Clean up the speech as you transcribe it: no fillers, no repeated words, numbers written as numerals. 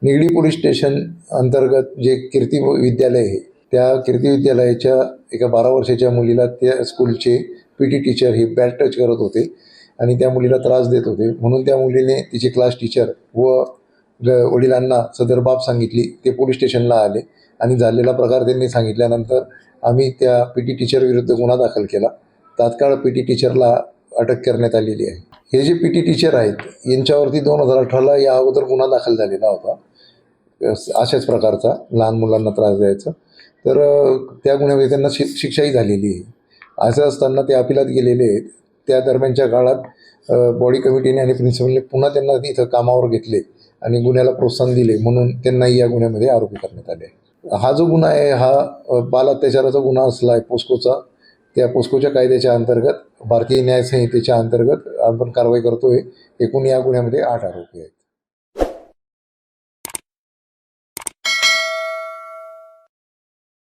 Nigdi police station अंतर्गत जे कीर्ती विद्यालय आहे, त्या कीर्ती विद्यालयाच्या एका 12 वर्षाच्या मुलीला त्या स्कूलचे PT टीचर हे बॅट टच करत होते आणि त्या मुलीला त्रास देत होते. म्हणून त्या मुलीने तिचे क्लास टीचर व वडिलांना सदर बाब सांगितली. ते पोलीस स्टेशनला आले आणि झालेला प्रकार त्यांनी सांगितल्यानंतर आम्ही त्या PT टीचर विरुद्ध गुन्हा दाखल केला. तात्काळ PT टीचरला अटक करण्यात आलेली आहे. हे जे PT टीचर आहेत यांच्यावरती 2018ला या अगोदर गुन्हा दाखल झालेला होता अशाच प्रकारचा, लहान मुलांना त्रास द्यायचा. तर त्या गुन्ह्यामध्ये त्यांना शिक्षाही झालेली आहे. असं असताना ते अपिलात गेलेले आहेत. त्या दरम्यानच्या काळात बॉडी कमिटीने आणि प्रिन्सिपलने पुन्हा त्यांना इथं कामावर घेतले आणि गुन्ह्याला प्रोत्साहन दिले, म्हणून त्यांनाही या गुन्ह्यामध्ये आरोपी करण्यात आले. हा जो गुन्हा आहे हा बाल अत्याचाराचा गुन्हा असला आहे पोस्कोचा. त्या पोस्कोच्या कायद्याच्या अंतर्गत भारतीय न्याय संहितेच्या अंतर्गत आपण कारवाई करतोय. एकूण या गुन्ह्यामध्ये 8 आरोपी आहेत.